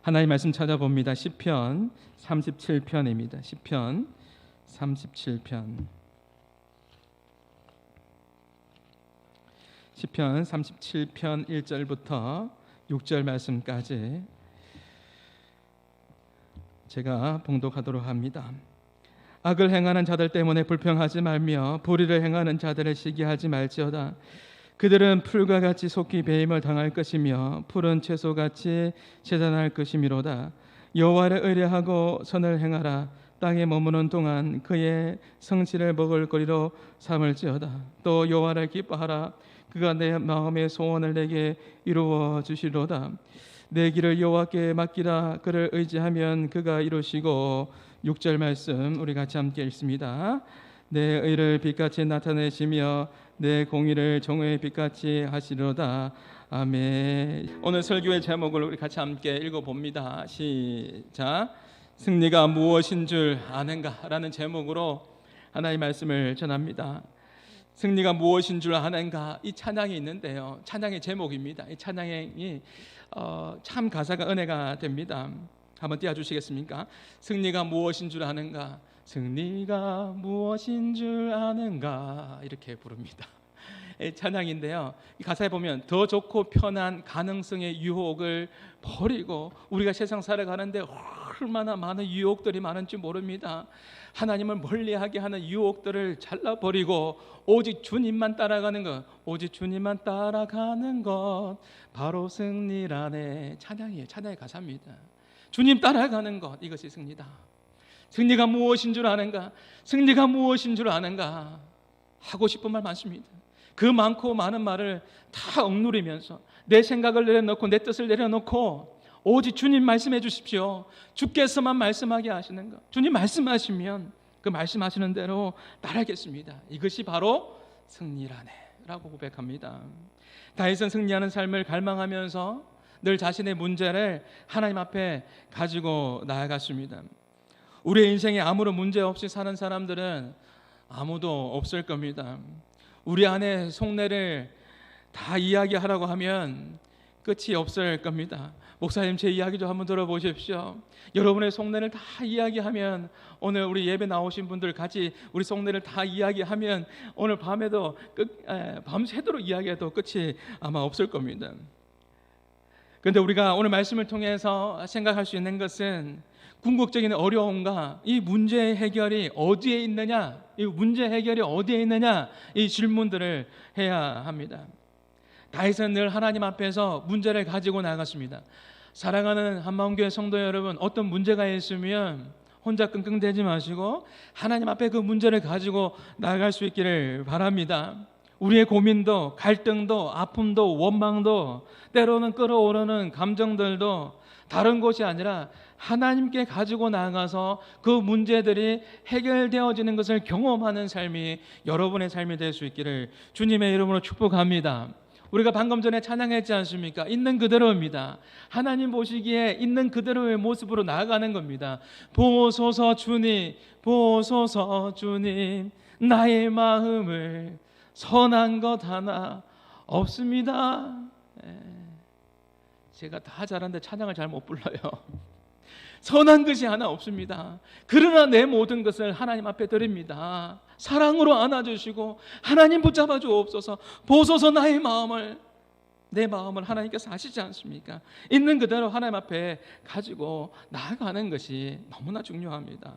하나님 말씀 찾아봅니다. 시편 37편입니다. 시편 37편. 시편 37편 1절부터 6절 말씀까지 제가 봉독하도록 합니다. 악을 행하는 자들 때문에 불평하지 말며 불의를 행하는 자들을 시기하지 말지어다. 그들은 풀과 같이 속히 배임을 당할 것이며 푸른 채소같이 재단할 것이미로다. 여호와를 의뢰하고 선을 행하라. 땅에 머무는 동안 그의 성실을 먹을거리로 삼을지어다. 또 여호와를 기뻐하라. 그가 내 마음의 소원을 내게 이루어 주시리로다. 내 길을 여호와께 맡기라. 그를 의지하면 그가 이루시고. 6절 말씀 우리 같이 함께 읽습니다. 내 의를 빛같이 나타내시며 내 공의를 정오의 빛같이 하시리로다. 아멘. 오늘 설교의 제목을 우리 같이 함께 읽어봅니다. 시작. 승리가 무엇인 줄 아는가? 라는 제목으로 하나님의 말씀을 전합니다. 승리가 무엇인 줄 아는가? 이 찬양이 있는데요, 찬양의 제목입니다. 이 찬양이 참 가사가 은혜가 됩니다. 한번 띄워주시겠습니까? 승리가 무엇인 줄 아는가? 승리가 무엇인 줄 아는가? 이렇게 부릅니다. 찬양인데요, 이 가사에 보면 더 좋고 편한 가능성의 유혹을 버리고, 우리가 세상 살아가는데 얼마나 많은 유혹들이 많은지 모릅니다. 하나님을 멀리하게 하는 유혹들을 잘라버리고 오직 주님만 따라가는 것, 오직 주님만 따라가는 것, 바로 승리라네. 찬양이에요. 찬양의 가사입니다. 주님 따라가는 것, 이것이 승리다. 승리가 무엇인 줄 아는가? 승리가 무엇인 줄 아는가? 하고 싶은 말 많습니다. 그 많고 많은 말을 다 억누르면서 내 생각을 내려놓고 내 뜻을 내려놓고 오직 주님 말씀해 주십시오. 주께서만 말씀하게 하시는 것, 주님 말씀하시면 그 말씀하시는 대로 따르겠습니다. 이것이 바로 승리라네 라고 고백합니다. 다윗은 승리하는 삶을 갈망하면서 늘 자신의 문제를 하나님 앞에 가지고 나아갔습니다. 우리의 인생에 아무런 문제 없이 사는 사람들은 아무도 없을 겁니다. 우리 안에 속내를 다 이야기하라고 하면 끝이 없을 겁니다. 목사님, 제 이야기 좀 한번 들어보십시오. 여러분의 속내를 다 이야기하면, 오늘 우리 예배 나오신 분들 같이 우리 속내를 다 이야기하면 오늘 밤에도 밤새도록 이야기해도 끝이 아마 없을 겁니다. 그런데 우리가 오늘 말씀을 통해서 생각할 수 있는 것은 궁극적인 어려움과 이 문제 해결이 어디에 있느냐, 이 문제 해결이 어디에 있느냐, 이 질문들을 해야 합니다. 다윗은 늘 하나님 앞에서 문제를 가지고 나갔습니다. 사랑하는 한마음교회 성도 여러분, 어떤 문제가 있으면 혼자 끙끙대지 마시고 하나님 앞에 그 문제를 가지고 나아갈 수 있기를 바랍니다. 우리의 고민도, 갈등도, 아픔도, 원망도, 때로는 끓어오르는 감정들도 다른 곳이 아니라 하나님께 가지고 나가서 그 문제들이 해결되어지는 것을 경험하는 삶이 여러분의 삶이 될 수 있기를 주님의 이름으로 축복합니다. 우리가 방금 전에 찬양했지 않습니까? 있는 그대로입니다. 하나님 보시기에 있는 그대로의 모습으로 나아가는 겁니다. 보소서 주님, 보소서 주님, 나의 마음을 선한 것 하나 없습니다. 제가 다 잘하는데 찬양을 잘 못 불러요. 선한 것이 하나 없습니다. 그러나 내 모든 것을 하나님 앞에 드립니다. 사랑으로 안아주시고 하나님 붙잡아 주옵소서. 보소서 나의 마음을, 내 마음을 하나님께서 아시지 않습니까? 있는 그대로 하나님 앞에 가지고 나아가는 것이 너무나 중요합니다.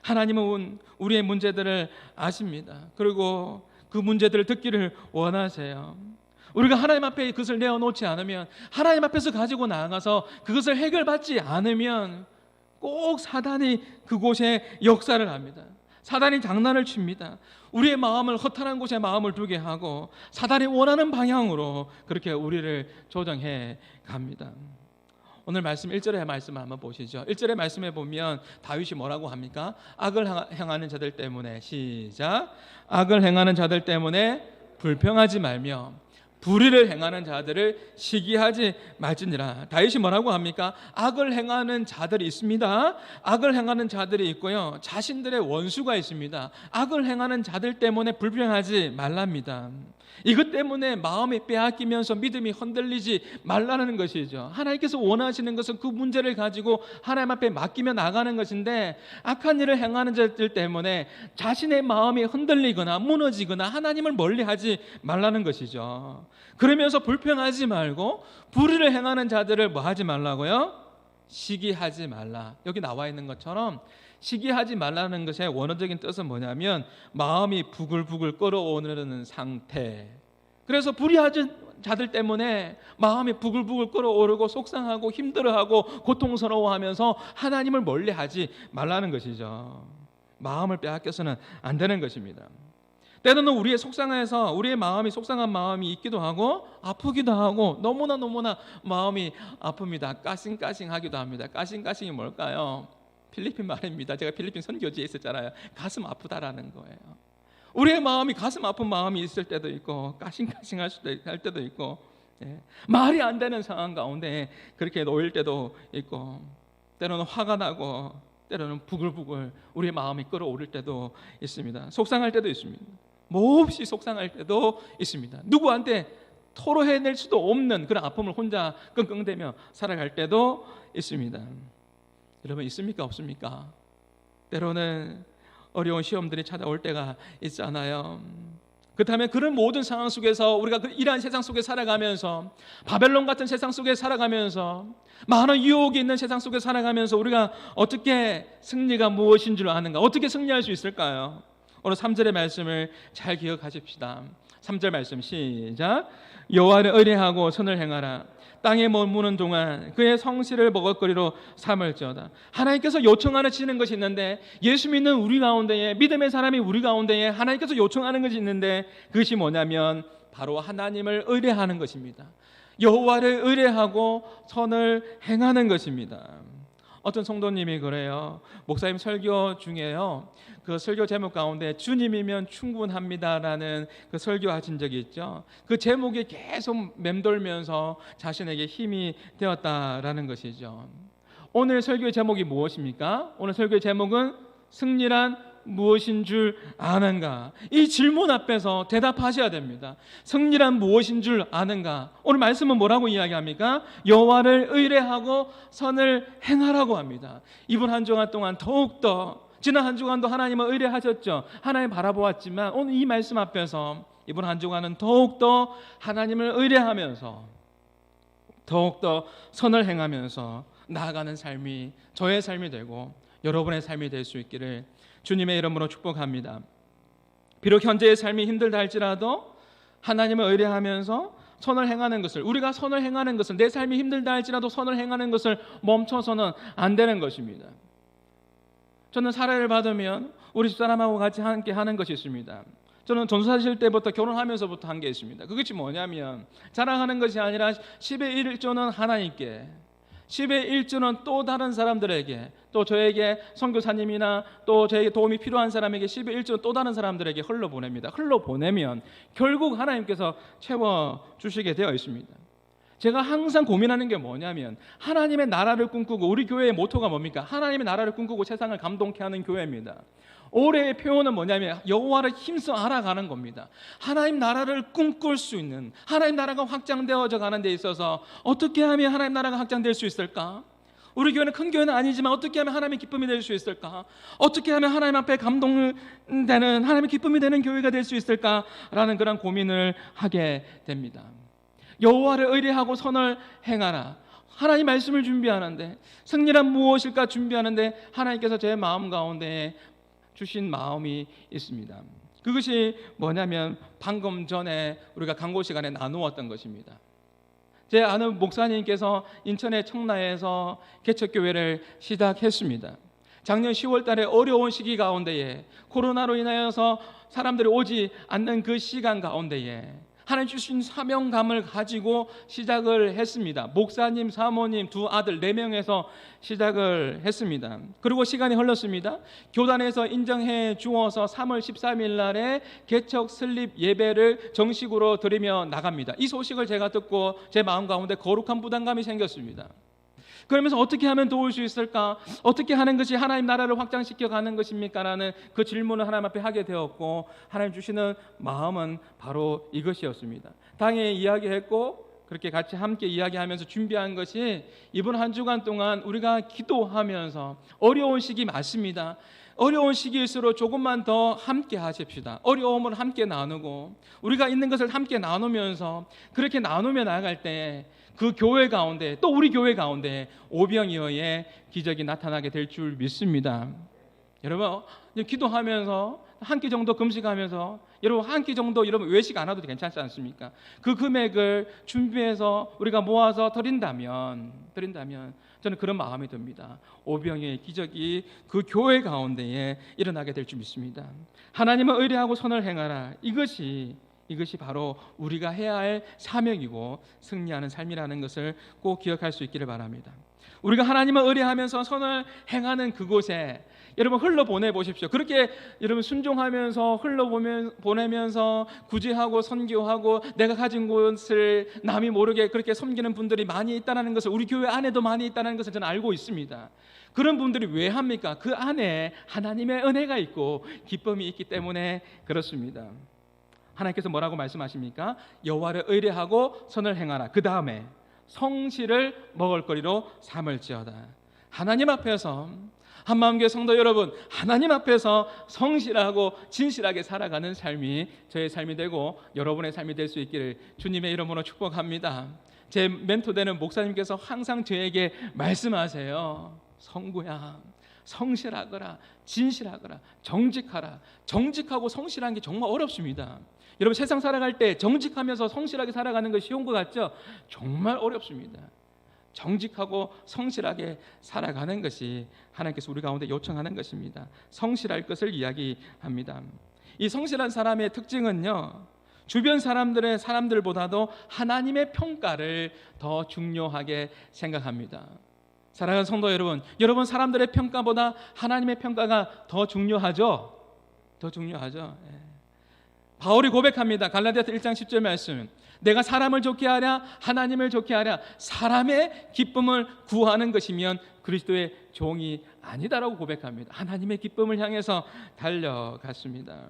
하나님은 우리의 문제들을 아십니다. 그리고 그 문제들을 듣기를 원하세요. 우리가 하나님 앞에 그것을 내어놓지 않으면, 하나님 앞에서 가지고 나아가서 그것을 해결받지 않으면 꼭 사단이 그곳에 역사를 합니다. 사단이 장난을 칩니다. 우리의 마음을 허탄한 곳에 마음을 두게 하고 사단이 원하는 방향으로 그렇게 우리를 조정해 갑니다. 오늘 말씀 1절의 말씀을 한번 보시죠. 1절의 말씀에 보면 다윗이 뭐라고 합니까? 악을 행하는 자들 때문에, 시작. 악을 행하는 자들 때문에 불평하지 말며 불의를 행하는 자들을 시기하지 말지니라. 다윗이 뭐라고 합니까? 악을 행하는 자들이 있습니다. 악을 행하는 자들이 있고요, 자신들의 원수가 있습니다. 악을 행하는 자들 때문에 불평하지 말랍니다. 이것 때문에 마음이 빼앗기면서 믿음이 흔들리지 말라는 것이죠. 하나님께서 원하시는 것은 그 문제를 가지고 하나님 앞에 맡기며 나가는 것인데, 악한 일을 행하는 자들 때문에 자신의 마음이 흔들리거나 무너지거나 하나님을 멀리하지 말라는 것이죠. 그러면서 불평하지 말고 불의를 행하는 자들을 뭐 하지 말라고요? 시기하지 말라. 여기 나와 있는 것처럼 시기하지 말라는 것의 원어적인 뜻은 뭐냐면 마음이 부글부글 끓어오르는 상태. 그래서 불의하는 자들 때문에 마음이 부글부글 끓어오르고 속상하고 힘들어하고 고통스러워하면서 하나님을 멀리하지 말라는 것이죠. 마음을 빼앗겨서는 안 되는 것입니다. 때로는 우리의 속상해서 우리의 마음이 속상한 마음이 있기도 하고 아프기도 하고 너무나 마음이 아픕니다. 까싱까싱하기도 합니다. 까싱까싱이 뭘까요? 필리핀 말입니다. 제가 필리핀 선교지에 있었잖아요. 가슴 아프다라는 거예요. 우리의 마음이 가슴 아픈 마음이 있을 때도 있고 까싱까싱할 때도 있고, 말이 안 되는 상황 가운데 그렇게 놓일 때도 있고, 때로는 화가 나고 때로는 부글부글 우리의 마음이 끓어오를 때도 있습니다. 속상할 때도 있습니다. 몹시 속상할 때도 있습니다. 누구한테 토로해낼 수도 없는 그런 아픔을 혼자 끙끙대며 살아갈 때도 있습니다. 여러분, 있습니까 없습니까? 때로는 어려운 시험들이 찾아올 때가 있잖아요. 그렇다면 그런 모든 상황 속에서 우리가 이러한 세상 속에 살아가면서, 바벨론 같은 세상 속에 살아가면서, 많은 유혹이 있는 세상 속에 살아가면서 우리가 어떻게 승리가 무엇인 줄 아는가? 어떻게 승리할 수 있을까요? 오늘 3절의 말씀을 잘 기억하십시다. 3절 말씀 시작. 여호와를 의뢰하고 선을 행하라. 땅에 머무는 동안 그의 성실을 먹을거리로 삼을지어다. 하나님께서 요청하시는 것이 있는데, 예수 믿는 우리 가운데에, 믿음의 사람이 우리 가운데에 하나님께서 요청하는 것이 있는데, 그것이 뭐냐면 바로 하나님을 의뢰하는 것입니다. 여호와를 의뢰하고 선을 행하는 것입니다. 어떤 성도님이 그래요. 목사님 설교 중에요, 그 설교 제목 가운데 주님이면 충분합니다라는 그 설교하신 적이 있죠. 그 제목이 계속 맴돌면서 자신에게 힘이 되었다라는 것이죠. 오늘 설교의 제목이 무엇입니까? 오늘 설교의 제목은 승리란 무엇인 줄 아는가? 이 질문 앞에서 대답하셔야 됩니다. 승리란 무엇인 줄 아는가? 오늘 말씀은 뭐라고 이야기합니까? 여호와를 의뢰하고 선을 행하라고 합니다. 이번 한 주간 동안 더욱더, 지난 한 주간도 하나님을 의뢰하셨죠. 하나님 바라보았지만 오늘 이 말씀 앞에서 이번 한 주간은 더욱더 하나님을 의뢰하면서 더욱더 선을 행하면서 나아가는 삶이 저의 삶이 되고 여러분의 삶이 될 수 있기를 주님의 이름으로 축복합니다. 비록 현재의 삶이 힘들다 할지라도 하나님을 의뢰하면서 선을 행하는 것을, 우리가 선을 행하는 것을, 내 삶이 힘들다 할지라도 선을 행하는 것을 멈춰서는 안 되는 것입니다. 저는 사례를 받으면 우리 집사람하고 같이 함께 하는 것이 있습니다. 저는 전도사실 때부터 결혼하면서부터 한 게 있습니다. 그것이 뭐냐면, 자랑하는 것이 아니라 10의 1조는 하나님께, 10의 1조는 또 다른 사람들에게, 또 저에게 선교사님이나 또 저에게 도움이 필요한 사람에게 10의 1조는 또 다른 사람들에게 흘러보냅니다. 흘러보내면 결국 하나님께서 채워주시게 되어 있습니다. 제가 항상 고민하는 게 뭐냐면, 하나님의 나라를 꿈꾸고, 우리 교회의 모토가 뭡니까? 하나님의 나라를 꿈꾸고 세상을 감동케 하는 교회입니다. 올해의 표현은 뭐냐면 여호와를 힘써 알아가는 겁니다. 하나님 나라를 꿈꿀 수 있는, 하나님 나라가 확장되어져 가는 데 있어서 어떻게 하면 하나님 나라가 확장될 수 있을까? 우리 교회는 큰 교회는 아니지만 어떻게 하면 하나님의 기쁨이 될 수 있을까? 어떻게 하면 하나님 앞에 감동되는, 하나님의 기쁨이 되는 교회가 될 수 있을까라는 그런 고민을 하게 됩니다. 여호와를 의뢰하고 선을 행하라. 하나님 말씀을 준비하는데, 승리란 무엇일까 준비하는데 하나님께서 제 마음 가운데 주신 마음이 있습니다. 그것이 뭐냐면 방금 전에 우리가 광고 시간에 나누었던 것입니다. 제 아는 목사님께서 인천의 청라에서 개척교회를 시작했습니다. 작년 10월 달에 어려운 시기 가운데에, 코로나로 인하여서 사람들이 오지 않는 그 시간 가운데에 하나님 주신 사명감을 가지고 시작을 했습니다. 목사님, 사모님, 두 아들 4명에서 시작을 했습니다. 그리고 시간이 흘렀습니다. 교단에서 인정해 주어서 3월 13일 날에 개척 설립 예배를 정식으로 드리며 나갑니다. 이 소식을 제가 듣고 제 마음 가운데 거룩한 부담감이 생겼습니다. 그러면서 어떻게 하면 도울 수 있을까? 어떻게 하는 것이 하나님 나라를 확장시켜 가는 것입니까? 라는 그 질문을 하나님 앞에 하게 되었고, 하나님 주시는 마음은 바로 이것이었습니다. 당연히 이야기했고 그렇게 같이 함께 이야기하면서 준비한 것이 이번 한 주간 동안 우리가 기도하면서, 어려운 시기 맞습니다. 어려운 시기일수록 조금만 더 함께 하십시다. 어려움을 함께 나누고 우리가 있는 것을 함께 나누면서, 그렇게 나누며 나아갈 때 그 교회 가운데, 또 우리 교회 가운데 오병이어의 기적이 나타나게 될 줄 믿습니다. 여러분, 기도하면서 한 끼 정도 금식하면서, 여러분 한 끼 정도 여러분 외식 안 해도 괜찮지 않습니까? 그 금액을 준비해서 우리가 모아서 드린다면 저는 그런 마음이 듭니다. 오병이어의 기적이 그 교회 가운데에 일어나게 될 줄 믿습니다. 하나님은 의뢰하고 선을 행하라. 이것이 바로 우리가 해야 할 사명이고 승리하는 삶이라는 것을 꼭 기억할 수 있기를 바랍니다. 우리가 하나님을 의뢰하면서 선을 행하는 그곳에 여러분 흘러보내 보십시오. 그렇게 여러분 순종하면서 흘러보내면서 구제하고 선교하고 내가 가진 것을 남이 모르게 그렇게 섬기는 분들이 많이 있다는 것을, 우리 교회 안에도 많이 있다는 것을 저는 알고 있습니다. 그런 분들이 왜 합니까? 그 안에 하나님의 은혜가 있고 기쁨이 있기 때문에 그렇습니다. 하나님께서 뭐라고 말씀하십니까? 여호와를 의뢰하고 선을 행하라. 그 다음에 성실을 먹을거리로 삼을지어다. 하나님 앞에서, 한마음교회 성도 여러분, 하나님 앞에서 성실하고 진실하게 살아가는 삶이 저의 삶이 되고 여러분의 삶이 될 수 있기를 주님의 이름으로 축복합니다. 제 멘토되는 목사님께서 항상 저에게 말씀하세요. 성구야, 성실하거라, 진실하거라, 정직하라. 정직하고 성실한 게 정말 어렵습니다. 여러분, 세상 살아갈 때 정직하면서 성실하게 살아가는 것이 쉬운 것 같죠? 정말 어렵습니다. 정직하고 성실하게 살아가는 것이 하나님께서 우리 가운데 요청하는 것입니다. 성실할 것을 이야기합니다. 이 성실한 사람의 특징은요, 주변 사람들보다도 하나님의 평가를 더 중요하게 생각합니다. 사랑하는 성도 여러분, 여러분 사람들의 평가보다 하나님의 평가가 더 중요하죠? 더 중요하죠. 바울이 고백합니다. 갈라디아서 1장 10절 말씀. 내가 사람을 좋게 하랴 하나님을 좋게 하랴 사람의 기쁨을 구하는 것이면 그리스도의 종이 아니다라고 고백합니다. 하나님의 기쁨을 향해서 달려갔습니다.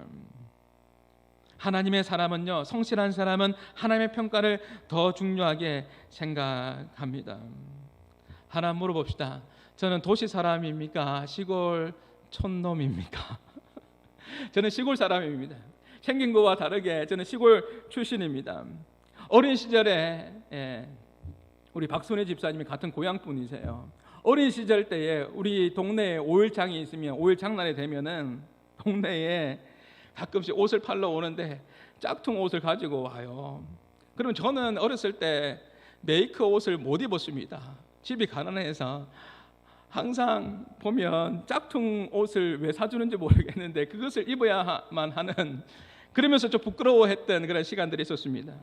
하나님의 사람은요, 성실한 사람은 하나님의 평가를 더 중요하게 생각합니다. 하나 물어봅시다. 저는 도시 사람입니까? 시골 촌놈입니까? 저는 시골 사람입니다. 생긴 것과 다르게 저는 시골 출신입니다. 어린 시절에 우리 박순애 집사님이 같은 고향 분이세요. 어린 시절 때에 우리 동네에 5일장이 있으면 5일 장날이 되면은 동네에 가끔씩 옷을 팔러 오는데 짝퉁 옷을 가지고 와요. 그러면 저는 어렸을 때 메이크 옷을 못 입었습니다. 집이 가난해서 항상 보면 짝퉁 옷을 왜 사주는지 모르겠는데 그것을 입어야만 하는, 그러면서 좀 부끄러워했던 그런 시간들이 있었습니다.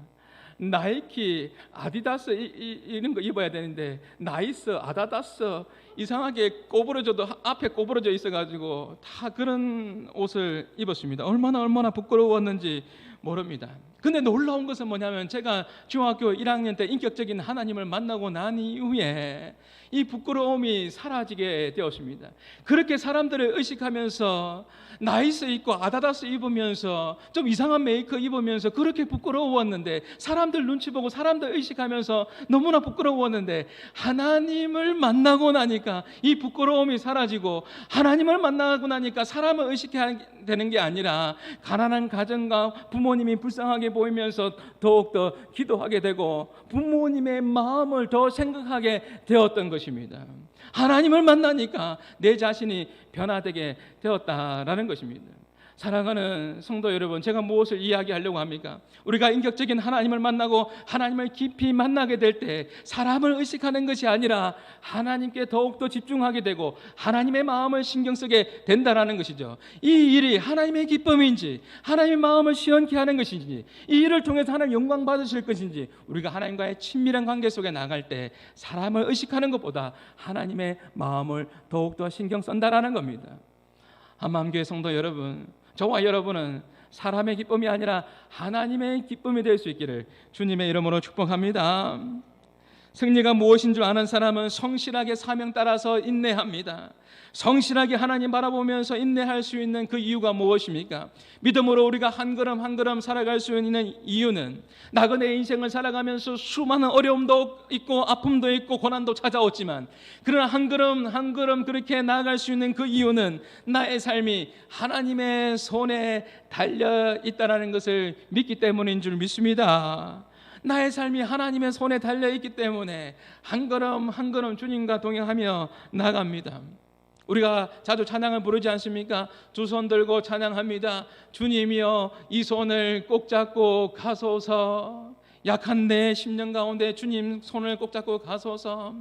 나이키, 아디다스 이런 거 입어야 되는데 나이스, 아다다스 이상하게 꼬부러져도 앞에 꼬부러져 있어가지고 다 그런 옷을 입었습니다. 얼마나 부끄러웠는지 모릅니다. 근데 놀라운 것은 뭐냐면 제가 중학교 1학년 때 인격적인 하나님을 만나고 난 이후에 이 부끄러움이 사라지게 되었습니다. 그렇게 사람들을 의식하면서 나이스 입고 아다다스 입으면서 좀 이상한 메이크 입으면서 그렇게 부끄러웠는데, 사람들 눈치 보고 사람들 의식하면서 너무나 부끄러웠는데, 하나님을 만나고 나니까 이 부끄러움이 사라지고, 하나님을 만나고 나니까 사람을 의식해야 되는 게 아니라 가난한 가정과 부모님이 불쌍하게 보이면서 더욱더 기도하게 되고 부모님의 마음을 더 생각하게 되었던 것입니다. 하나님을 만나니까 내 자신이 변화되게 되었다라는 것입니다. 사랑하는 성도 여러분, 제가 무엇을 이야기하려고 합니까? 우리가 인격적인 하나님을 만나고 하나님을 깊이 만나게 될 때 사람을 의식하는 것이 아니라 하나님께 더욱더 집중하게 되고 하나님의 마음을 신경 쓰게 된다는 것이죠. 이 일이 하나님의 기쁨인지 하나님의 마음을 시원케 하는 것인지, 이 일을 통해서 하나님 영광 받으실 것인지, 우리가 하나님과의 친밀한 관계 속에 나갈 때 사람을 의식하는 것보다 하나님의 마음을 더욱더 신경 쓴다라는 겁니다. 한마음교회 성도 여러분, 저와 여러분은 사람의 기쁨이 아니라 하나님의 기쁨이 될 수 있기를 주님의 이름으로 축복합니다. 승리가 무엇인 줄 아는 사람은 성실하게 사명 따라서 인내합니다. 성실하게 하나님 바라보면서 인내할 수 있는 그 이유가 무엇입니까? 믿음으로 우리가 한 걸음 한 걸음 살아갈 수 있는 이유는 나그네 인생을 살아가면서 수많은 어려움도 있고 아픔도 있고 고난도 찾아왔지만, 그러나 한 걸음 한 걸음 그렇게 나아갈 수 있는 그 이유는 나의 삶이 하나님의 손에 달려 있다는 것을 믿기 때문인 줄 믿습니다. 나의 삶이 하나님의 손에 달려 있기 때문에 한 걸음 한 걸음 주님과 동행하며 나갑니다. 우리가 자주 찬양을 부르지 않습니까? 두 손 들고 찬양합니다. 주님이여 이 손을 꼭 잡고 가소서. 약한 내 심령 가운데 주님 손을 꼭 잡고 가소서.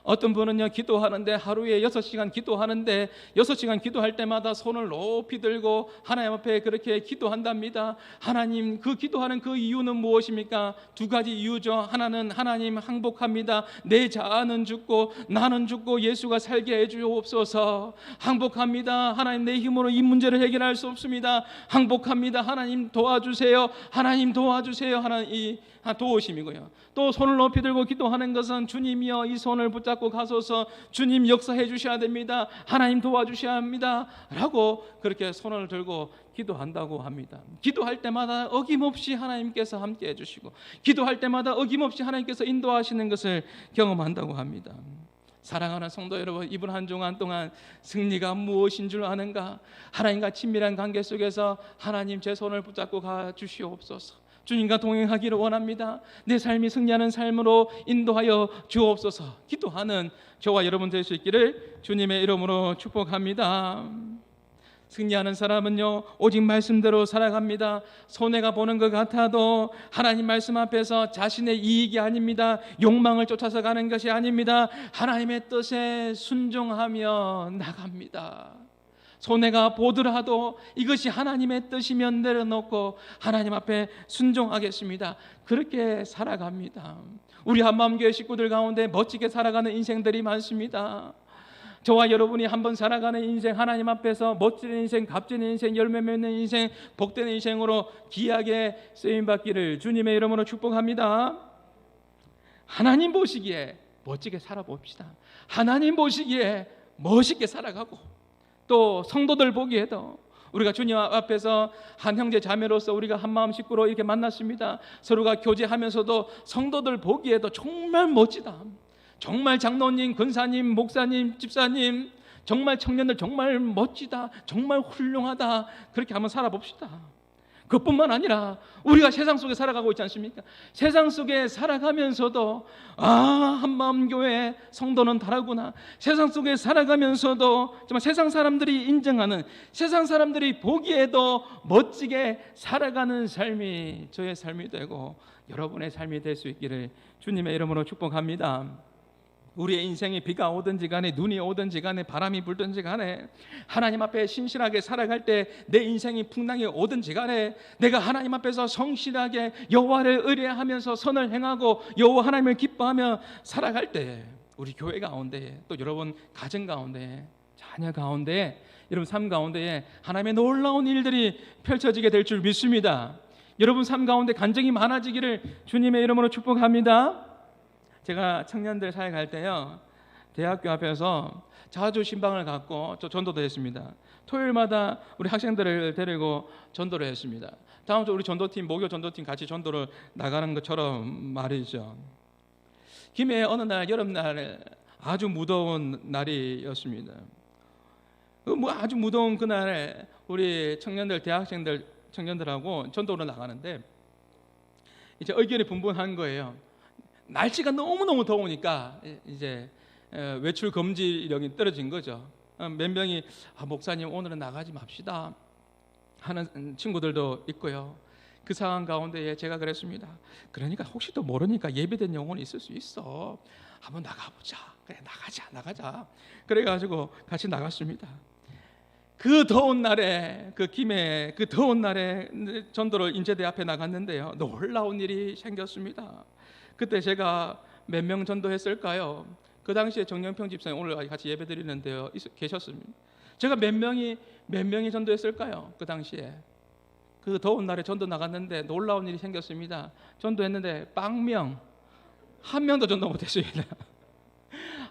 어떤 분은요, 기도하는데 하루에 6시간 기도하는데 6시간 기도할 때마다 손을 높이 들고 하나님 앞에 그렇게 기도한답니다. 하나님, 그 기도하는 그 이유는 무엇입니까? 두 가지 이유죠. 하나는 하나님 항복합니다. 내 자아는 죽고 나는 죽고 예수가 살게 해주옵소서. 항복합니다. 하나님, 내 힘으로 이 문제를 해결할 수 없습니다. 항복합니다. 하나님 도와주세요. 하나님 도와주세요. 하나님 도우심이고요. 또 손을 높이 들고 기도하는 것은 주님이여 이 손을 붙잡고 가소서. 주님 역사해 주셔야 됩니다. 하나님 도와주셔야 합니다. 라고 그렇게 손을 들고 기도한다고 합니다. 기도할 때마다 어김없이 하나님께서 함께 해주시고, 기도할 때마다 어김없이 하나님께서 인도하시는 것을 경험한다고 합니다. 사랑하는 성도 여러분, 이번 한 주간 동안 승리가 무엇인 줄 아는가? 하나님과 친밀한 관계 속에서 하나님 제 손을 붙잡고 가주시옵소서. 주님과 동행하기를 원합니다. 내 삶이 승리하는 삶으로 인도하여 주옵소서. 기도하는 저와 여러분 될 수 있기를 주님의 이름으로 축복합니다. 승리하는 사람은요, 오직 말씀대로 살아갑니다. 손해가 보는 것 같아도 하나님 말씀 앞에서 자신의 이익이 아닙니다. 욕망을 쫓아서 가는 것이 아닙니다. 하나님의 뜻에 순종하며 나갑니다. 손해가 보더라도 이것이 하나님의 뜻이면 내려놓고 하나님 앞에 순종하겠습니다. 그렇게 살아갑니다. 우리 한마음교회 식구들 가운데 멋지게 살아가는 인생들이 많습니다. 저와 여러분이 한번 살아가는 인생, 하나님 앞에서 멋진 인생, 값진 인생, 열매 맺는 인생, 복된 인생으로 귀하게 쓰임받기를 주님의 이름으로 축복합니다. 하나님 보시기에 멋지게 살아봅시다. 하나님 보시기에 멋있게 살아가고, 또 성도들 보기에도 우리가 주님 앞에서 한 형제 자매로서 우리가 한 마음 식구로 이렇게 만났습니다. 서로가 교제하면서도 성도들 보기에도 정말 멋지다. 정말 장로님, 권사님, 목사님, 집사님, 정말 청년들 정말 멋지다. 정말 훌륭하다. 그렇게 한번 살아봅시다. 그뿐만 아니라 우리가 세상 속에 살아가고 있지 않습니까? 세상 속에 살아가면서도 한마음교회 성도는 다르구나. 세상 속에 살아가면서도 정말 세상 사람들이 인정하는, 세상 사람들이 보기에도 멋지게 살아가는 삶이 저의 삶이 되고 여러분의 삶이 될 수 있기를 주님의 이름으로 축복합니다. 우리의 인생에 비가 오든지 간에 눈이 오든지 간에 바람이 불든지 간에 하나님 앞에 신실하게 살아갈 때 내 인생이 풍랑이 오든지 간에 내가 하나님 앞에서 성실하게 여호와를 의뢰하면서 선을 행하고 여호와 하나님을 기뻐하며 살아갈 때 우리 교회 가운데, 또 여러분 가정 가운데, 자녀 가운데, 여러분 삶 가운데에 하나님의 놀라운 일들이 펼쳐지게 될 줄 믿습니다. 여러분 삶 가운데 간증이 많아지기를 주님의 이름으로 축복합니다. 제가 청년들 사회 갈 때요, 대학교 앞에서 자주 신방을 갖고 저 전도도 했습니다. 토요일마다 우리 학생들을 데리고 전도를 했습니다. 다음 주 우리 전도팀, 목요 전도팀 같이 전도를 나가는 것처럼 말이죠. 김해 어느 날 여름날 아주 무더운 날이었습니다. 아주 무더운 그날에 우리 청년들, 대학생들, 청년들하고 전도를 나가는데 이제 의견이 분분한 거예요. 날씨가 너무너무 더우니까 이제 외출 금지령이 떨어진 거죠. 몇 명이 목사님 오늘은 나가지 맙시다 하는 친구들도 있고요. 그 상황 가운데 제가 그랬습니다. 그러니까 혹시 또 모르니까 예배된 영혼이 있을 수 있어. 한번 나가보자. 그래, 나가자. 그래가지고 같이 나갔습니다. 그 더운 날에, 그 김해 그 더운 날에 전도를 인제대 앞에 나갔는데요, 놀라운 일이 생겼습니다. 그때 제가 몇 명 전도했을까요? 그 당시에 정영평 집사님 오늘 같이 예배 드리는데요, 계셨습니다. 제가 몇 명이 전도했을까요? 그 당시에 그 더운 날에 전도 나갔는데 놀라운 일이 생겼습니다. 전도했는데 빵명 한 명도 전도 못했습니다.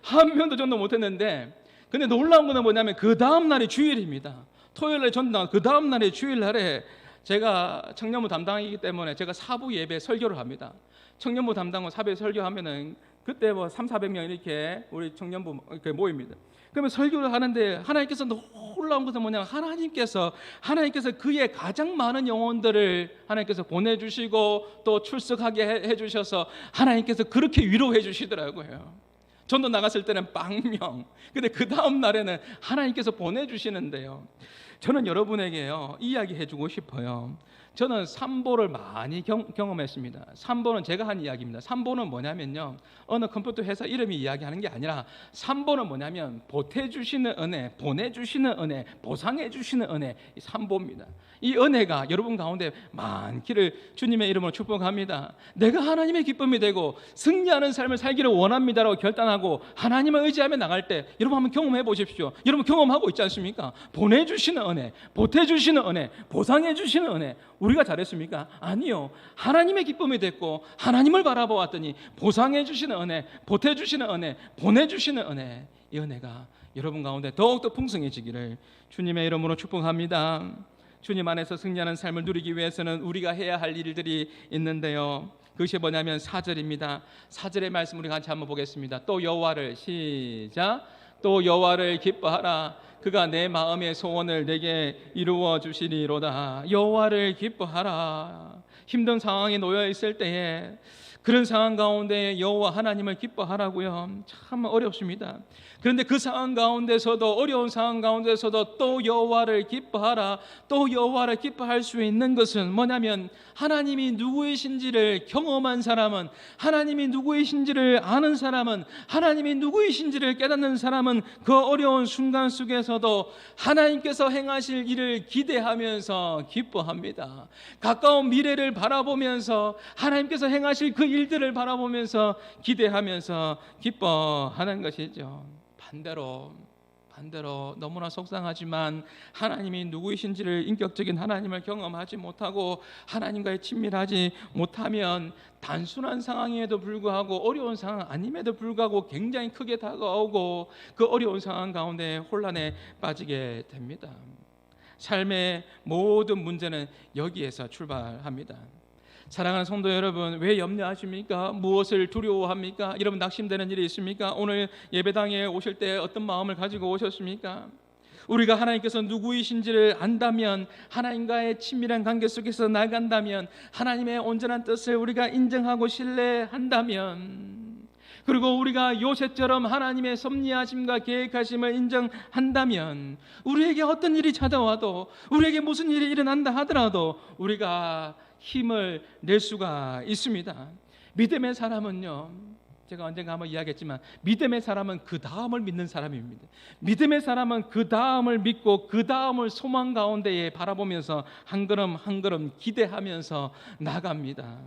한 명도 전도 못했는데, 근데 놀라운 건 뭐냐면 그 다음 날이 주일입니다. 토요일에 전도, 그 다음 날이 주일날에 제가 청년부 담당이기 때문에 제가 사부 예배 설교를 합니다. 청년부 담당은 사부 설교하면은 그때 뭐 300~400명 이렇게 우리 청년부 이렇게 모입니다. 그러면 설교를 하는데 하나님께서 놀라운 것은 뭐냐면 하나님께서 그의 가장 많은 영혼들을 하나님께서 보내주시고 또 출석하게 해주셔서 하나님께서 그렇게 위로해 주시더라고요. 전도 나갔을 때는 0명. 근데 그 다음 날에는 하나님께서 보내주시는데요. 저는 여러분에게요 이야기 해주고 싶어요. 저는 삼보를 많이 경험했습니다. 삼보는 제가 한 이야기입니다. 삼보는 뭐냐면요, 어느 컴퓨터 회사 이름이 이야기하는 게 아니라 삼보는 뭐냐면 보태주시는 은혜, 보내주시는 은혜, 보상해주시는 은혜, 이 삼보입니다. 이 은혜가 여러분 가운데 많기를 주님의 이름으로 축복합니다. 내가 하나님의 기쁨이 되고 승리하는 삶을 살기를 원합니다라고 결단하고 하나님을 의지하며 나갈 때 여러분 한번 경험해 보십시오. 여러분 경험하고 있지 않습니까? 보내주시는 은혜, 보태주시는 은혜, 보상해주시는 은혜. 우리가 잘했습니까? 아니요. 하나님의 기쁨이 됐고 하나님을 바라보았더니 보상해주시는 은혜, 보태주시는 은혜, 보내주시는 은혜, 이 은혜가 여러분 가운데 더욱더 풍성해지기를 주님의 이름으로 축복합니다. 주님 안에서 승리하는 삶을 누리기 위해서는 우리가 해야 할 일들이 있는데요, 그것이 뭐냐면 4절입니다. 4절의 말씀 우리 같이 한번 보겠습니다. 또 여호와를, 시작, 또 여호와를 기뻐하라. 그가 내 마음의 소원을 내게 이루어 주시리로다. 여호와를 기뻐하라. 힘든 상황에 놓여 있을 때에 그런 상황 가운데 여호와 하나님을 기뻐하라고요. 참 어렵습니다. 그런데 그 상황 가운데서도, 어려운 상황 가운데서도 또 여호와를 기뻐하라, 또 여호와를 기뻐할 수 있는 것은 뭐냐면 하나님이 누구이신지를 경험한 사람은, 하나님이 누구이신지를 아는 사람은, 하나님이 누구이신지를 깨닫는 사람은 그 어려운 순간 속에서도 하나님께서 행하실 일을 기대하면서 기뻐합니다. 가까운 미래를 바라보면서 하나님께서 행하실 그 일들을 바라보면서 기대하면서 기뻐하는 것이죠. 반대로 너무나 속상하지만 하나님이 누구이신지를, 인격적인 하나님을 경험하지 못하고 하나님과의 친밀하지 못하면 단순한 상황임에도 불구하고, 어려운 상황 아님에도 불구하고 굉장히 크게 다가오고 그 어려운 상황 가운데 혼란에 빠지게 됩니다. 삶의 모든 문제는 여기에서 출발합니다. 사랑하는 성도 여러분, 왜 염려하십니까? 무엇을 두려워합니까? 여러분 낙심되는 일이 있습니까? 오늘 예배당에 오실 때 어떤 마음을 가지고 오셨습니까? 우리가 하나님께서 누구이신지를 안다면, 하나님과의 친밀한 관계 속에서 나간다면, 하나님의 온전한 뜻을 우리가 인정하고 신뢰한다면, 그리고 우리가 요셉처럼 하나님의 섭리하심과 계획하심을 인정한다면, 우리에게 어떤 일이 찾아와도, 우리에게 무슨 일이 일어난다 하더라도 우리가 힘을 낼 수가 있습니다. 믿음의 사람은요, 제가 언젠가 한번 이야기했지만 믿음의 사람은 그 다음을 믿는 사람입니다. 믿음의 사람은 그 다음을 믿고 그 다음을 소망 가운데에 바라보면서 한 걸음 한 걸음 기대하면서 나갑니다.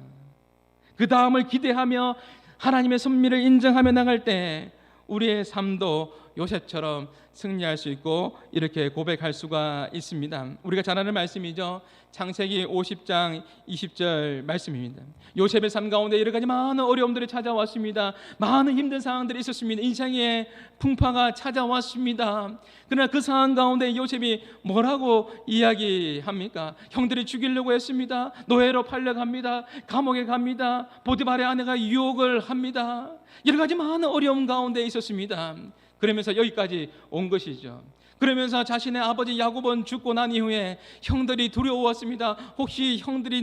그 다음을 기대하며 하나님의 섭리를 인정하며 나갈 때 우리의 삶도 요셉처럼 승리할 수 있고 이렇게 고백할 수가 있습니다. 우리가 잘 아는 말씀이죠. 창세기 50장 20절 말씀입니다. 요셉의 삶 가운데 여러 가지 많은 어려움들이 찾아왔습니다. 많은 힘든 상황들이 있었습니다. 인생의 풍파가 찾아왔습니다. 그러나 그 상황 가운데 요셉이 뭐라고 이야기합니까? 형들이 죽이려고 했습니다. 노예로 팔려갑니다. 감옥에 갑니다. 보디발의 아내가 유혹을 합니다. 여러 가지 많은 어려움 가운데 있었습니다. 그러면서 여기까지 온 것이죠. 그러면서 자신의 아버지 야곱은 죽고 난 이후에 형들이 두려웠습니다. 혹시 형들이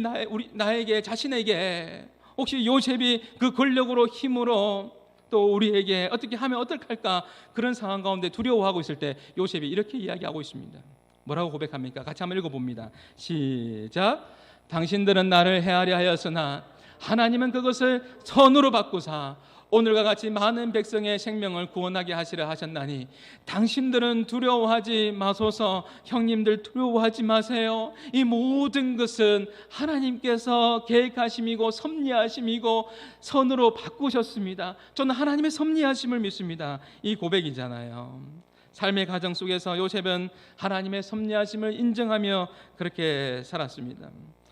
나에게, 자신에게 혹시 요셉이 그 권력으로, 힘으로 또 우리에게 어떻게 하면 어떡할까, 그런 상황 가운데 두려워하고 있을 때 요셉이 이렇게 이야기하고 있습니다. 뭐라고 고백합니까? 같이 한번 읽어봅니다. 시작. 당신들은 나를 해하려 하였으나 하나님은 그것을 선으로 바꾸사 오늘과 같이 많은 백성의 생명을 구원하게 하시려 하셨나니 당신들은 두려워하지 마소서. 형님들 두려워하지 마세요. 이 모든 것은 하나님께서 계획하심이고 섭리하심이고 선으로 바꾸셨습니다. 저는 하나님의 섭리하심을 믿습니다. 이 고백이잖아요. 삶의 가정 속에서 요셉은 하나님의 섭리하심을 인정하며 그렇게 살았습니다.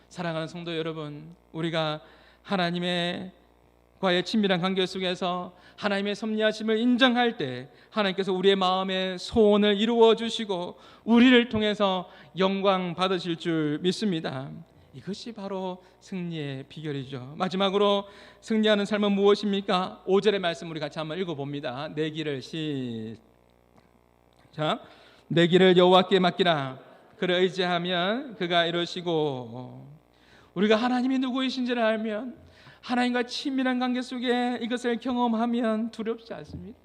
사랑하는 성도 여러분, 우리가 하나님의 과의 친밀한 관계 속에서 하나님의 섭리하심을 인정할 때 하나님께서 우리의 마음의 소원을 이루어 주시고 우리를 통해서 영광 받으실 줄 믿습니다. 이것이 바로 승리의 비결이죠. 마지막으로 승리하는 삶은 무엇입니까? 5절의 말씀 우리 같이 한번 읽어봅니다. 내 길을 내 길을 여호와께 맡기라. 그를 의지하면 그가 이루시고. 우리가 하나님이 누구이신지를 알면, 하나님과 친밀한 관계 속에 이것을 경험하면 두렵지 않습니다.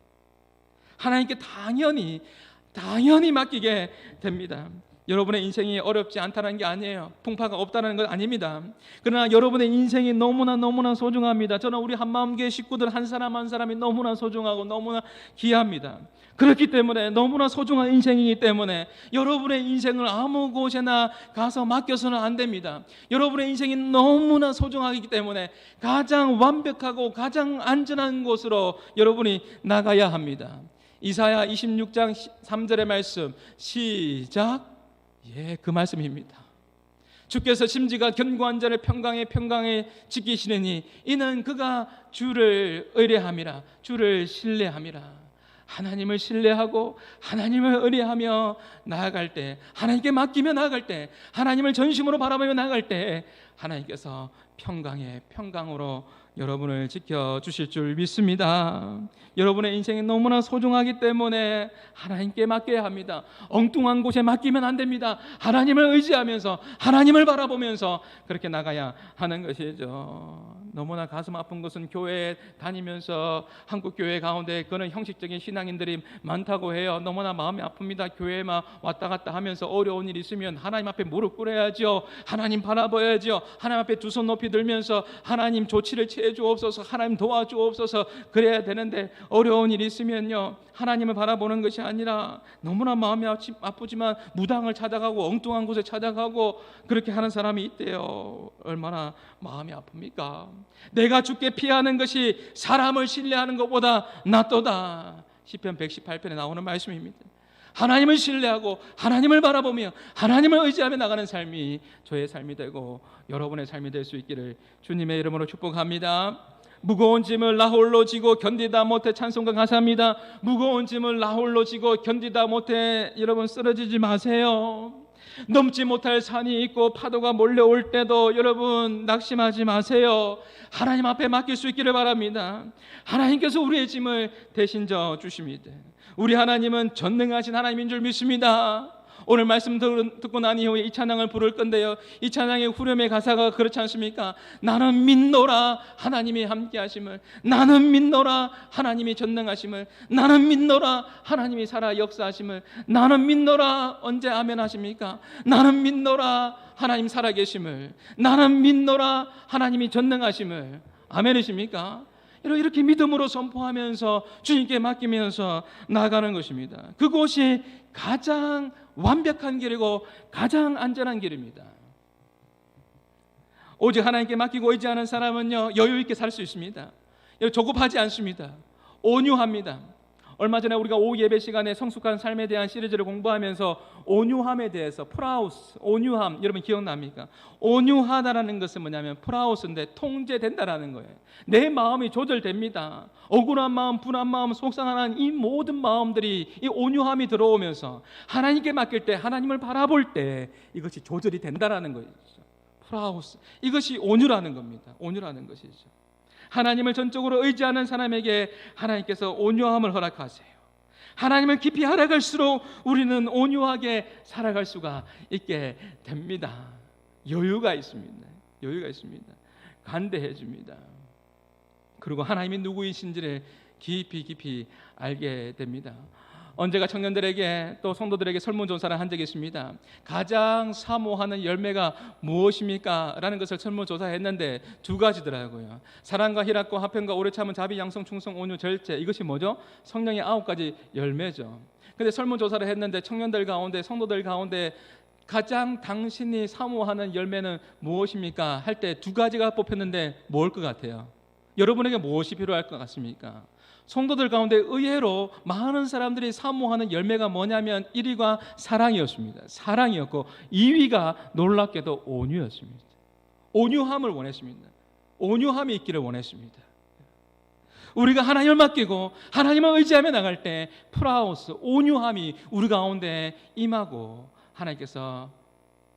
하나님께 당연히 맡기게 됩니다. 여러분의 인생이 어렵지 않다는 게 아니에요. 풍파가 없다는 건 아닙니다. 그러나 여러분의 인생이 너무나 소중합니다. 저는 우리 한마음교회 식구들 한 사람 한 사람이 너무나 소중하고 너무나 귀합니다. 그렇기 때문에, 너무나 소중한 인생이기 때문에 여러분의 인생을 아무 곳에나 가서 맡겨서는 안 됩니다. 여러분의 인생이 너무나 소중하기 때문에 가장 완벽하고 가장 안전한 곳으로 여러분이 나가야 합니다. 이사야 26장 3절의 말씀 시작. 그 말씀입니다. 주께서 심지가 견고한 자를 평강에 지키시느니 이는 그가 주를 의뢰함이라. 주를 신뢰함이라. 하나님을 신뢰하고 하나님을 의뢰하며 나아갈 때, 하나님께 맡기며 나아갈 때, 하나님을 전심으로 바라보며 나아갈 때 하나님께서 평강으로 여러분을 지켜주실 줄 믿습니다. 여러분의 인생이 너무나 소중하기 때문에 하나님께 맡겨야 합니다. 엉뚱한 곳에 맡기면 안 됩니다. 하나님을 의지하면서, 하나님을 바라보면서 그렇게 나가야 하는 것이죠. 너무나 가슴 아픈 것은 교회에 다니면서 한국 교회 가운데 그런 형식적인 신앙인들이 많다고 해요. 너무나 마음이 아픕니다. 교회만 왔다 갔다 하면서 어려운 일 있으면 하나님 앞에 무릎 꿇어야죠. 하나님 바라봐야죠. 하나님 앞에 두 손 높이 들면서 하나님 조치를 취해 주옵소서, 하나님 도와주옵소서 그래야 되는데, 어려운 일이 있으면요 하나님을 바라보는 것이 아니라 너무나 마음이 아프지만 무당을 찾아가고 엉뚱한 곳에 찾아가고 그렇게 하는 사람이 있대요. 얼마나 마음이 아픕니까? 내가 죽게 피하는 것이 사람을 신뢰하는 것보다 낫도다. 시편 118편에 나오는 말씀입니다. 하나님을 신뢰하고 하나님을 바라보며 하나님을 의지하며 나가는 삶이 저의 삶이 되고 여러분의 삶이 될 수 있기를 주님의 이름으로 축복합니다. 무거운 짐을 나 홀로 지고 견디다 못해, 찬송가 가사입니다. 무거운 짐을 나 홀로 지고 견디다 못해. 여러분 쓰러지지 마세요. 넘지 못할 산이 있고 파도가 몰려올 때도 여러분 낙심하지 마세요. 하나님 앞에 맡길 수 있기를 바랍니다. 하나님께서 우리의 짐을 대신 져 주십니다. 우리 하나님은 전능하신 하나님인 줄 믿습니다. 오늘 말씀 듣고 난 이후에 이 찬양을 부를 건데요, 이 찬양의 후렴의 가사가 그렇지 않습니까? 나는 믿노라 하나님이 함께 하심을, 나는 믿노라 하나님이 전능하심을, 나는 믿노라 하나님이 살아 역사하심을, 나는 믿노라. 언제 아멘 하십니까? 나는 믿노라 하나님 살아계심을, 나는 믿노라 하나님이 전능하심을. 아멘이십니까? 이렇게 믿음으로 선포하면서 주님께 맡기면서 나아가는 것입니다. 그곳이 가장 완벽한 길이고 가장 안전한 길입니다. 오직 하나님께 맡기고 의지하는 사람은요 여유 있게 살 수 있습니다. 조급하지 않습니다. 온유합니다. 얼마 전에 우리가 오후 예배 시간에 성숙한 삶에 대한 시리즈를 공부하면서 온유함에 대해서, 프라우스, 온유함, 여러분 기억납니까? 온유하다라는 것은 뭐냐면 프라우스인데 통제된다라는 거예요. 내 마음이 조절됩니다. 억울한 마음, 분한 마음, 속상한 이 모든 마음들이 이 온유함이 들어오면서 하나님께 맡길 때, 하나님을 바라볼 때 이것이 조절이 된다라는 거죠. 프라우스, 이것이 온유라는 겁니다. 온유라는 것이죠. 하나님을 전적으로 의지하는 사람에게 하나님께서 온유함을 허락하세요. 하나님을 깊이 알아갈수록 우리는 온유하게 살아갈 수가 있게 됩니다. 여유가 있습니다. 여유가 있습니다. 간대해줍니다. 그리고 하나님이 누구이신지를 깊이 알게 됩니다. 언제가 청년들에게 또 성도들에게 설문조사를 한 적이 있습니다. 가장 사모하는 열매가 무엇입니까? 라는 것을 설문조사했는데 두 가지더라고요. 사랑과 희락과 화평과 오래 참은 자비, 양성, 충성, 온유, 절제. 이것이 뭐죠? 성령의 9가지 열매죠. 근데 설문조사를 했는데 청년들 가운데, 성도들 가운데 가장 당신이 사모하는 열매는 무엇입니까? 할 때 두 가지가 뽑혔는데 뭘 것 같아요? 여러분에게 무엇이 필요할 것 같습니까? 성도들 가운데 의외로 많은 사람들이 사모하는 열매가 뭐냐면 1위가 사랑이었습니다. 사랑이었고 2위가 놀랍게도 온유였습니다. 온유함을 원했습니다. 온유함이 있기를 원했습니다. 우리가 하나님을 맡기고 하나님을 의지하며 나갈 때 프라우스, 온유함이 우리 가운데 임하고 하나님께서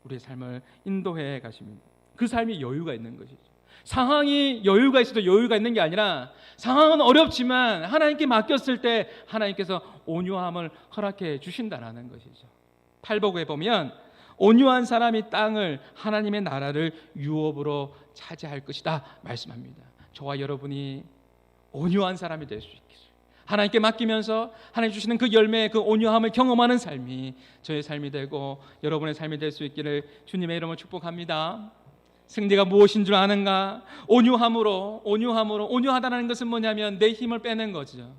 우리의 삶을 인도해 가십니다. 그 삶이 여유가 있는 것이죠. 상황이 여유가 있어도 여유가 있는 게 아니라 상황은 어렵지만 하나님께 맡겼을 때 하나님께서 온유함을 허락해 주신다라는 것이죠. 팔복에 보면 온유한 사람이 땅을, 하나님의 나라를 유업으로 차지할 것이다 말씀합니다. 저와 여러분이 온유한 사람이 될 수 있기를, 하나님께 맡기면서 하나님 주시는 그 열매, 그 온유함을 경험하는 삶이 저의 삶이 되고 여러분의 삶이 될 수 있기를 주님의 이름으로 축복합니다. 승리가 무엇인 줄 아는가? 온유하다는 것은 뭐냐면 내 힘을 빼는 거죠.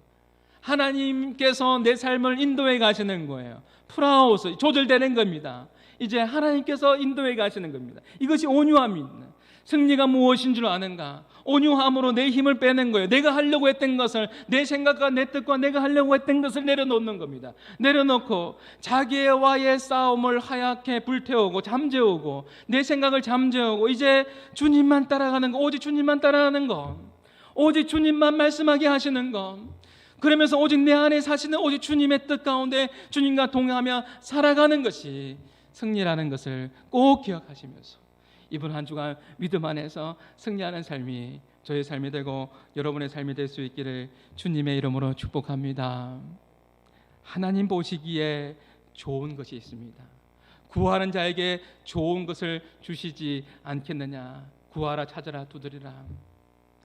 하나님께서 내 삶을 인도해 가시는 거예요. 프라우스, 조절되는 겁니다. 이제 하나님께서 인도해 가시는 겁니다. 이것이 온유함입니다. 승리가 무엇인 줄 아는가? 온유함으로 내 힘을 빼는 거예요. 내가 하려고 했던 것을, 내 생각과 내 뜻과 내가 하려고 했던 것을 내려놓는 겁니다. 내려놓고 자기와의 싸움을 하얗게 불태우고 잠재우고 내 생각을 잠재우고 이제 주님만 따라가는 거, 오직 주님만 따라가는 거, 오직 주님만 말씀하게 하시는 거, 그러면서 오직 내 안에 사시는 오직 주님의 뜻 가운데 주님과 동행하며 살아가는 것이 승리라는 것을 꼭 기억하시면서 이번 한 주간 믿음 안에서 승리하는 삶이 저의 삶이 되고 여러분의 삶이 될 수 있기를 주님의 이름으로 축복합니다. 하나님 보시기에 좋은 것이 있습니다. 구하는 자에게 좋은 것을 주시지 않겠느냐. 구하라, 찾으라, 두드리라.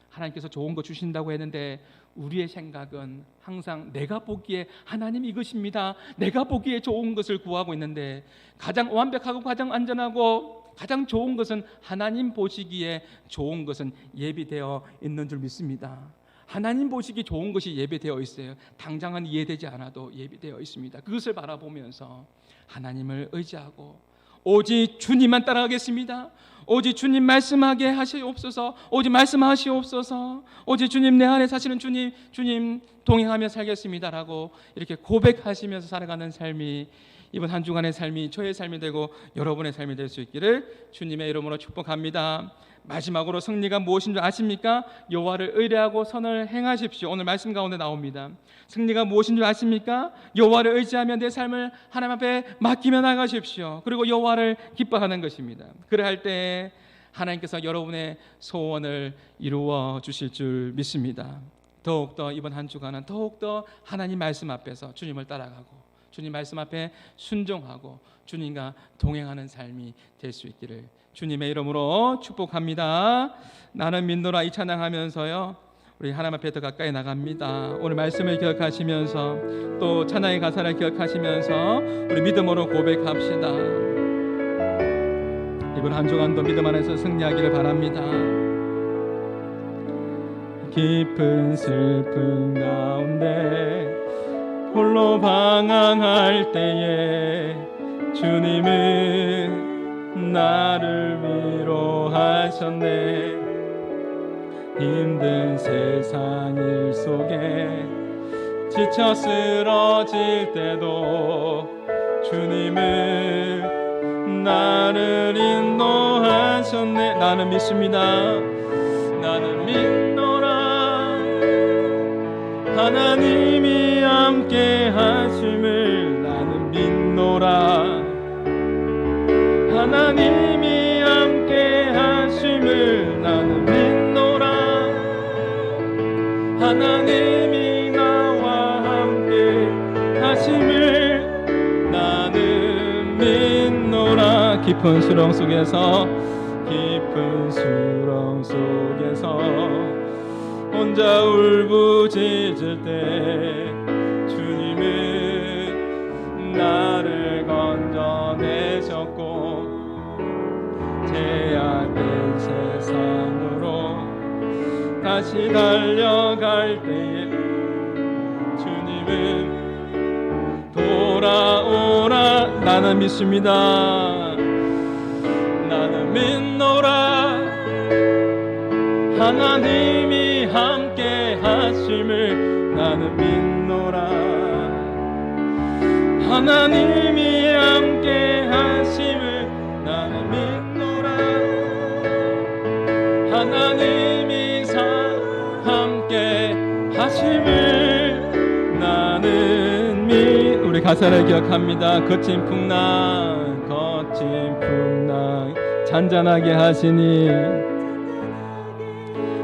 하나님께서 좋은 거 주신다고 했는데 우리의 생각은 항상 내가 보기에 하나님 이것입니다, 내가 보기에 좋은 것을 구하고 있는데 가장 완벽하고 가장 안전하고 가장 좋은 것은 하나님 보시기에 좋은 것은 예비되어 있는 줄 믿습니다. 하나님 보시기에 좋은 것이 예비되어 있어요. 당장은 이해되지 않아도 예비되어 있습니다. 그것을 바라보면서 하나님을 의지하고 오직 주님만 따라가겠습니다. 오직 주님 말씀하게 하시옵소서. 오직 말씀하시옵소서. 오직 주님, 내 안에 사시는 주님 동행하며 살겠습니다라고 이렇게 고백하시면서 살아가는 삶이 이번 한 주간의 삶이 저의 삶이 되고 여러분의 삶이 될 수 있기를 주님의 이름으로 축복합니다. 마지막으로 승리가 무엇인 줄 아십니까? 여호와를 의뢰하고 선을 행하십시오. 오늘 말씀 가운데 나옵니다. 승리가 무엇인 줄 아십니까? 여호와를 의지하며 내 삶을 하나님 앞에 맡기며 나가십시오. 그리고 여호와를 기뻐하는 것입니다. 그럴 때 하나님께서 여러분의 소원을 이루어 주실 줄 믿습니다. 더욱더 이번 한 주간은 더욱더 하나님 말씀 앞에서 주님을 따라가고 주님 말씀 앞에 순종하고 주님과 동행하는 삶이 될 수 있기를 주님의 이름으로 축복합니다. 나는 믿노라 이 찬양하면서요 우리 하나님 앞에 더 가까이 나갑니다. 오늘 말씀을 기억하시면서 또 찬양의 가사를 기억하시면서 우리 믿음으로 고백합시다. 이번 한 주간도 믿음 안에서 승리하기를 바랍니다. 깊은 슬픔 가운데 홀로 방황할 때에 주님은 나를 위로하셨네. 힘든 세상 일 속에 지쳐 쓰러질 때도 주님은 나를 인도하셨네. 나는 믿습니다. 나는 믿노라. 하나님이 함께 하심을 나는 믿노라. 하나님이 함께 하심을 나는 믿노라. 하나님이 나와 함께 하심을 나는 믿노라. 깊은 수렁 속에서 혼자 울부짖을 때 주님은 나를 건져내셨고 제약된 세상으로 다시 달려갈 때에 주님은 돌아오라. 나는 믿습니다. 나는 믿노라. 하나님이 함께 하심을 나는 믿노라. 하나님이 함께 하심을 나는 믿노라. 하나님이 함께 우리 가사를 기억합니다. 거친 풍랑 잔잔하게 하시니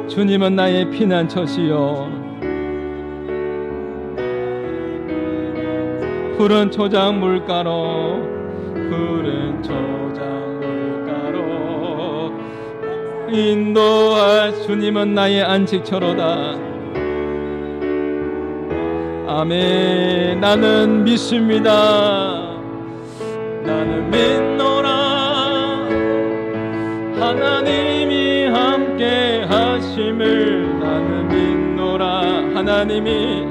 주님은 나의 피난처시요 푸른 초장 물가로 인도할 주님은 나의 안식처로다. 아멘. 나는 믿습니다. 나는 믿노라. 하나님이 함께 하심을 나는 믿노라. 하나님이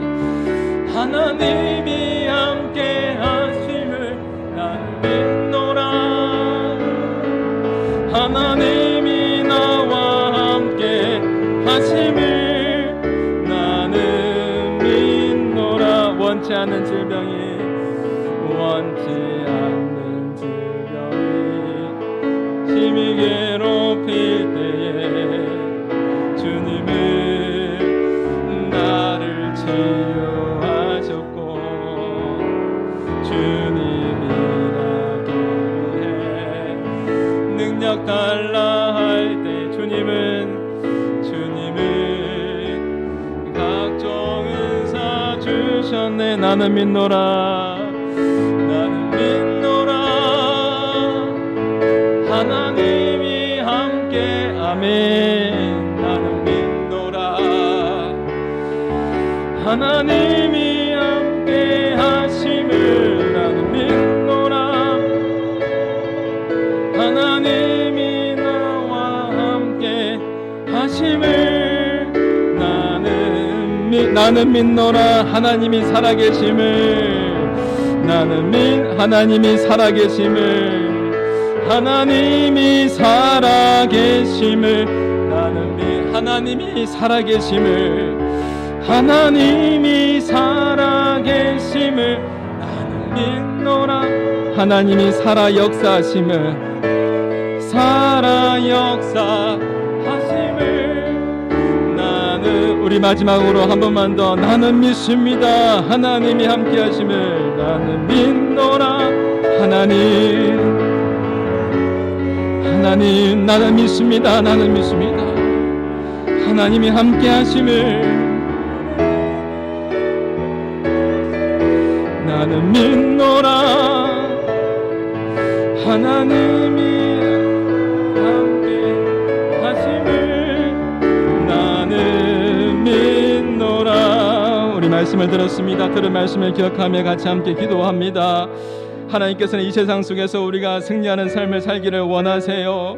함께 하심을 나는 믿노라. 하나님이 나와 함께 하심을 나는 믿노라. 원치 않는 질병이 심히 괴롭힐 때에 주님은 나를 치유하셨고 주님이라기에 능력 달라 할 때 주님은 각종 은사 주셨네. 나는 믿노라. 하나님이 함께 아멘. 나는 믿노라. 하나님이 함께 하심을 나는 믿노라. 하나님이 나와 함께 하심을 나는 믿노라. 하나님이 살아계심을 하나님이 살아계심을 하나님이 살아계심을 나는 믿노라. 하나님이 살아 역사하심을 나는 우리 마지막으로 한 번만 더 나는 믿습니다. 하나님이 함께 하심을 나는 믿노라. 하나님 나는 믿습니다. 하나님이 함께 하심을 나는 믿노라. 하나님이 함께 하심을 나는 믿노라. 우리 말씀을 들었습니다. 들은 말씀을 기억하며 같이 함께 기도합니다. 하나님께서는 이 세상 속에서 우리가 승리하는 삶을 살기를 원하세요.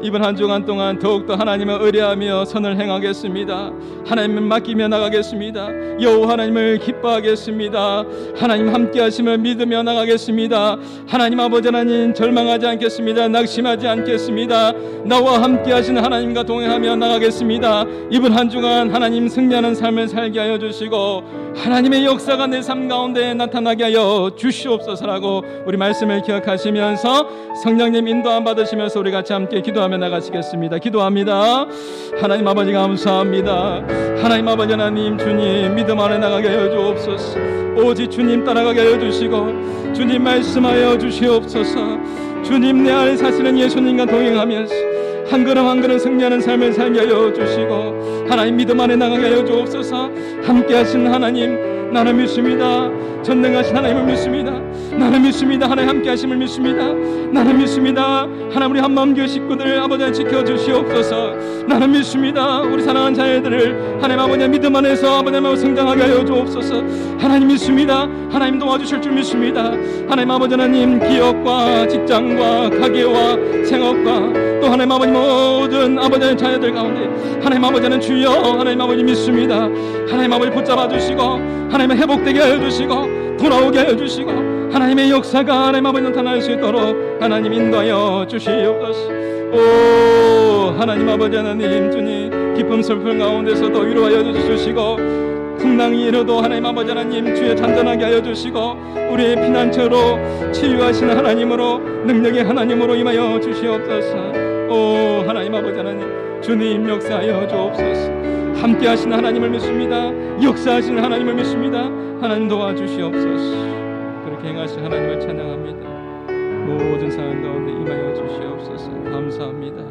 이번 한 주간 동안 더욱더 하나님을 의뢰하며 선을 행하겠습니다. 하나님을 맡기며 나가겠습니다. 여호와 하나님을 기뻐하겠습니다. 하나님 함께 하심을 믿으며 나가겠습니다. 하나님 아버지 하나님 절망하지 않겠습니다. 낙심하지 않겠습니다. 나와 함께 하시는 하나님과 동행하며 나가겠습니다. 이번 한 주간 하나님 승리하는 삶을 살게 하여 주시고 하나님의 역사가 내 삶 가운데 나타나게 하여 주시옵소서라고 우리 말씀을 기억하시면서 성령님 인도함 받으시면서 우리 같이 함께 기도하며 나가시겠습니다. 기도합니다. 하나님 아버지 감사합니다. 하나님 아버지 하나님 주님 믿음 안에 나가게 하여 주옵소서. 오직 주님 따라가게 하여 주시고 주님 말씀하여 주시옵소서. 주님 내 안에 사시는 예수님과 동행하면서 한 걸음 한 걸음 승리하는 삶을 살게 하여 주시고 하나님 믿음 안에 나가게 하여 주옵소서. 함께 하신 하나님 나는 믿습니다. 전능하신 하나님을 믿습니다. 나는 믿습니다. 하나님 함께 하심을 믿습니다. 나는 믿습니다. 하나님 우리 한마음 교회 식구들 아버지 지켜주시옵소서. 나는 믿습니다. 우리 사랑하는 자녀들을 하나님 아버지 믿음 안에서 아버지 하나님 성장하게 하여 주옵소서. 하나님 믿습니다. 하나님 도와주실 줄 믿습니다. 하나님 아버지 하나님 기업과 직장과 가게와 생업과 또 하나님 아버지 모든 아버지 자녀들 가운데 하나님 아버지는 주여 하나님 아버지 믿습니다. 하나님 아버지 붙잡아 주시고 하나님의 회복되게 하여 주시고 돌아오게 하여 주시고 하나님의 역사가 하나님 아버지 나타날 수 있도록 하나님 인도하여 주시옵소서. 오 하나님 아버지 하나님 주님 기쁨 슬픔 가운데서도 위로하여 주시고 풍랑이 일어도 하나님 아버지 하나님 주의 잔잔하게 하여 주시고 우리의 피난처로 치유하시는 하나님으로 능력의 하나님으로 임하여 주시옵소서. 오 하나님 아버지 하나님 주님 역사하여 주옵소서. 함께 하시는 하나님을 믿습니다. 역사하시는 하나님을 믿습니다. 하나님 도와주시옵소서. 전능하신 하나님을 찬양합니다. 모든 상황 가운데 임하여 주시옵소서. 감사합니다.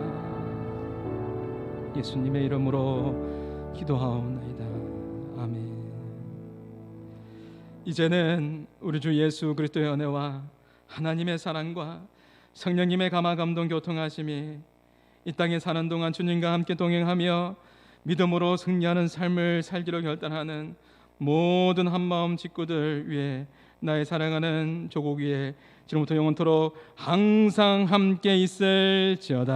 예수님의 이름으로 기도하옵나이다. 아멘. 이제는 우리 주 예수 그리스도의 은혜와 하나님의 사랑과 성령님의 감화 감동 교통하심이 이 땅에 사는 동안 주님과 함께 동행하며 믿음으로 승리하는 삶을 살기로 결단하는 모든 한마음 식구들 위해 나의 사랑하는 조국 위에 지금부터 영원토록 항상 함께 있을지어다.